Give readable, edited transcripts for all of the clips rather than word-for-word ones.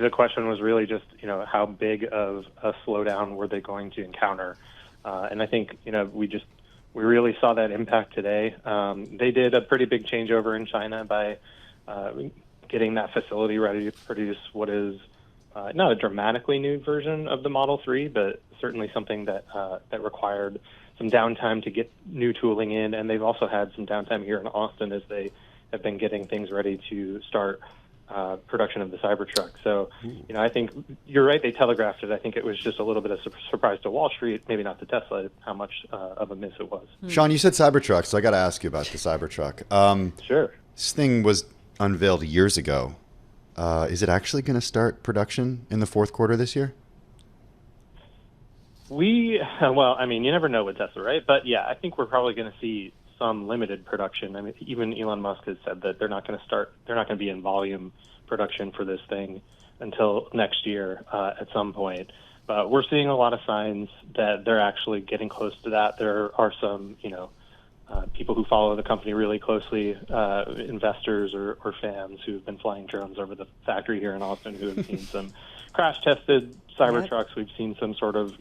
The question was really just, how big of a slowdown were they going to encounter? And I think, we really saw that impact today. They did a pretty big changeover in China by getting that facility ready to produce what is not a dramatically new version of the Model 3, but certainly something that required some downtime to get new tooling in. And they've also had some downtime here in Austin as they have been getting things ready to start production of the Cybertruck. So, I think you're right. They telegraphed it. I think it was just a little bit of surprise to Wall Street, maybe not to Tesla, how much of a miss it was. Sean, you said Cybertruck, so I got to ask you about the Cybertruck. Sure. This thing was unveiled years ago. Is it actually going to start production in the fourth quarter this year? You never know with Tesla, right? But yeah, I think we're probably going to see some limited production. I mean, even Elon Musk has said that they're not going to be in volume production for this thing until next year at some point. But we're seeing a lot of signs that they're actually getting close to that. There are some, people who follow the company really closely, investors or fans who've been flying drones over the factory here in Austin who have seen some crash-tested Cybertrucks. We've seen some sort of,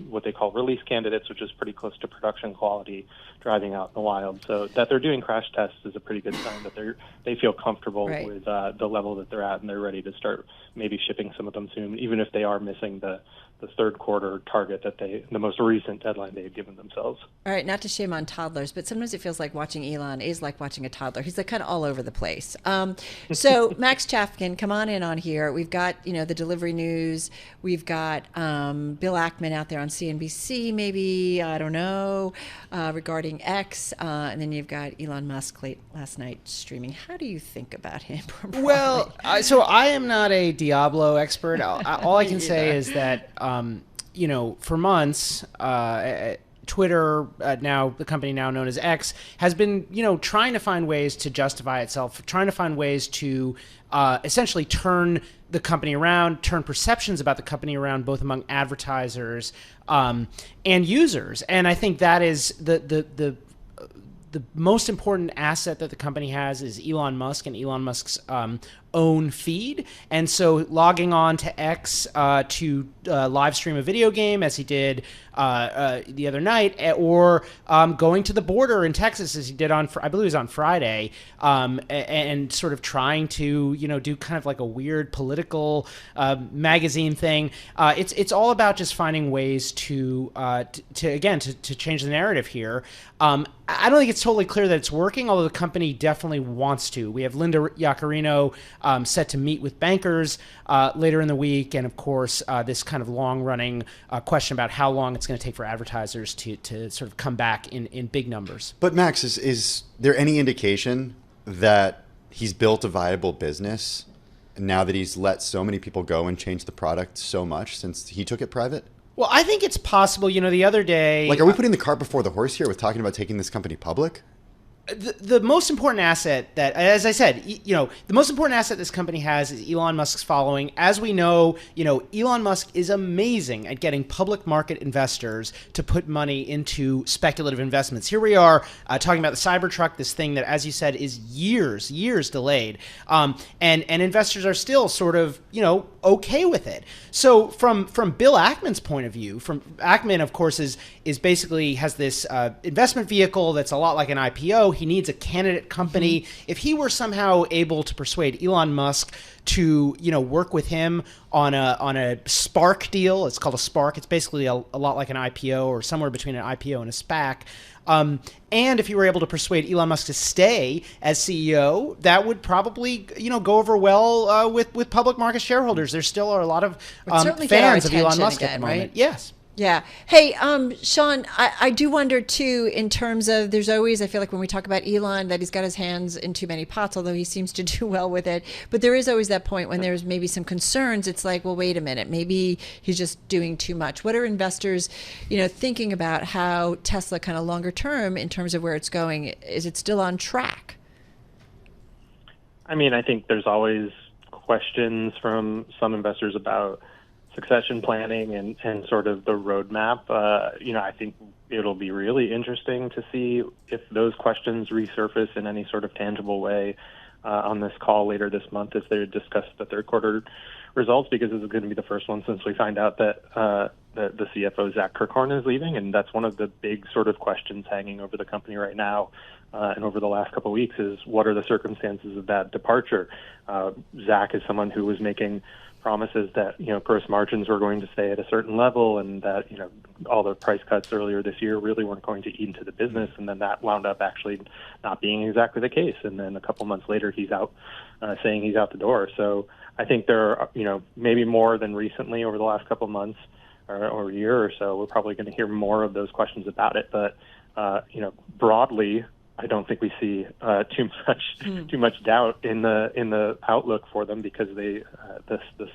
what they call release candidates, which is pretty close to production quality, driving out in the wild. So that they're doing crash tests is a pretty good sign that they feel comfortable with the level that they're at, and they're ready to start maybe shipping some of them soon, even if they are missing the third quarter target the most recent deadline they've given themselves. All right, not to shame on toddlers, but sometimes it feels like watching Elon is like watching a toddler. He's like kind of all over the place. So Max Chafkin, come on in on here. We've got, the delivery news. We've got Bill Ackman out there on CNBC, maybe, I don't know, regarding X. And then you've got Elon Musk late last night streaming. How do you think about him? Well, so I am not a Diablo expert. All I can say is that, for months, Twitter, now the company now known as X, has been, trying to find ways to justify itself, trying to find ways to essentially turn the company around, turn perceptions about the company around, both among advertisers and users. And I think that is the most important asset that the company has is Elon Musk and Elon Musk's own feed. And so logging on to X to live stream a video game, as he did the other night, or going to the border in Texas, as he did I believe it was on Friday, and sort of trying to, do kind of like a weird political magazine thing. It's all about just finding ways to change the narrative here. I don't think it's totally clear that it's working, although the company definitely wants to. We have Linda Yaccarino set to meet with bankers later in the week, and of course this kind of long-running question about how long it's going to take for advertisers to sort of come back in big numbers. But Max, is there any indication that he's built a viable business now that he's let so many people go and changed the product so much since he took it private? Well, I think it's possible. The other day... Are we putting the cart before the horse here with talking about taking this company public? The most important asset that, as I said, the most important asset this company has is Elon Musk's following. As we know, Elon Musk is amazing at getting public market investors to put money into speculative investments. Here we are talking about the Cybertruck, this thing that, as you said, is years delayed. And investors are still sort of, okay with it. So from Bill Ackman's point of view, Ackman, of course, is basically has this investment vehicle that's a lot like an IPO. He needs a candidate company. If he were somehow able to persuade Elon Musk to, work with him on a SPARC deal, it's called a SPARC. It's basically a lot like an IPO or somewhere between an IPO and a SPAC. And if you were able to persuade Elon Musk to stay as CEO, that would probably, go over well with public market shareholders. There still are a lot of fans of Elon Musk at the moment. Right? Yes. Yeah. Hey, Sean, I do wonder, too, in terms of there's always, I feel like when we talk about Elon, that he's got his hands in too many pots, although he seems to do well with it. But there is always that point when there's maybe some concerns. It's like, well, wait a minute, maybe he's just doing too much. What are investors, thinking about how Tesla kind of longer term in terms of where it's going? Is it still on track? I mean, I think there's always questions from some investors about succession planning and sort of the roadmap. I think it'll be really interesting to see if those questions resurface in any sort of tangible way on this call later this month as they discuss the third quarter results because this is going to be the first one since we find out that the CFO, Zach Kirkhorn, is leaving. And that's one of the big sort of questions hanging over the company right now. And over the last couple of weeks is what are the circumstances of that departure? Zach is someone who was making promises that, gross margins were going to stay at a certain level and that, all the price cuts earlier this year really weren't going to eat into the business. And then that wound up actually not being exactly the case. And then a couple months later, he's out saying he's out the door. So I think there are, maybe more than recently over the last couple of months or a year or so, we're probably going to hear more of those questions about it. But, broadly, I don't think we see too much doubt in the outlook for them because the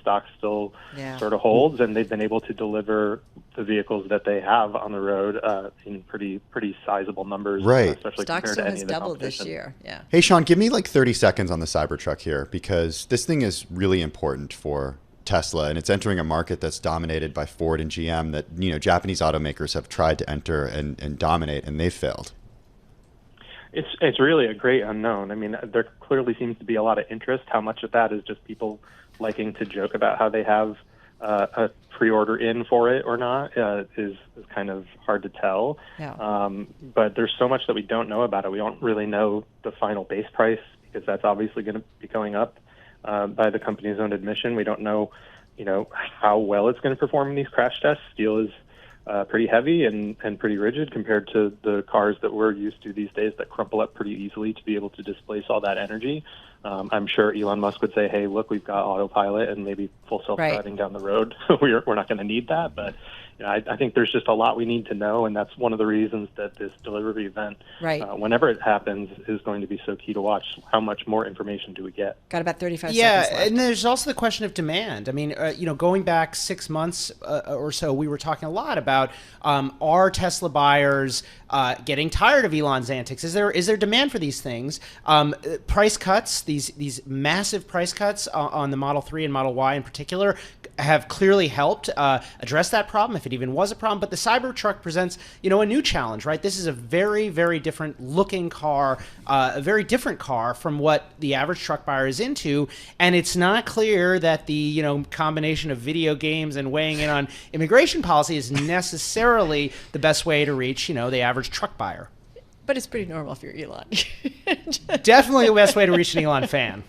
stock still sort of holds, and they've been able to deliver the vehicles that they have on the road in pretty sizable numbers. Right, especially stock compared still to any has of the doubled this competition. year. Yeah. Hey, Sean, give me like 30 seconds on the Cybertruck here because this thing is really important for Tesla, and it's entering a market that's dominated by Ford and GM that Japanese automakers have tried to enter and dominate, and they've failed. It's really a great unknown. I mean, there clearly seems to be a lot of interest. How much of that is just people liking to joke about how they have a pre-order in for it or not is kind of hard to tell. Yeah. But there's so much that we don't know about it. We don't really know the final base price because that's obviously going to be going up by the company's own admission. We don't know, how well it's going to perform in these crash tests. Steel is pretty heavy and pretty rigid compared to the cars that we're used to these days that crumple up pretty easily to be able to displace all that energy. I'm sure Elon Musk would say, hey, look, we've got autopilot and maybe full self-driving down the road. We're not going to need that. But I think there's just a lot we need to know, and that's one of the reasons that this delivery event, whenever it happens, is going to be so key to watch. How much more information do we get? Got about 35 seconds Yeah, left. and there's also the question of demand. I mean, going back 6 months or so, we were talking a lot about are Tesla buyers getting tired of Elon's antics? Is there demand for these things? Price cuts, these massive price cuts on the Model 3 and Model Y in particular, have clearly helped address that problem, if it even was a problem. But the Cybertruck presents, a new challenge, right? This is a very, very different looking car, a very different car from what the average truck buyer is into. And it's not clear that the, combination of video games and weighing in on immigration policy is necessarily the best way to reach, the average truck buyer. But it's pretty normal if you're Elon. Definitely the best way to reach an Elon fan.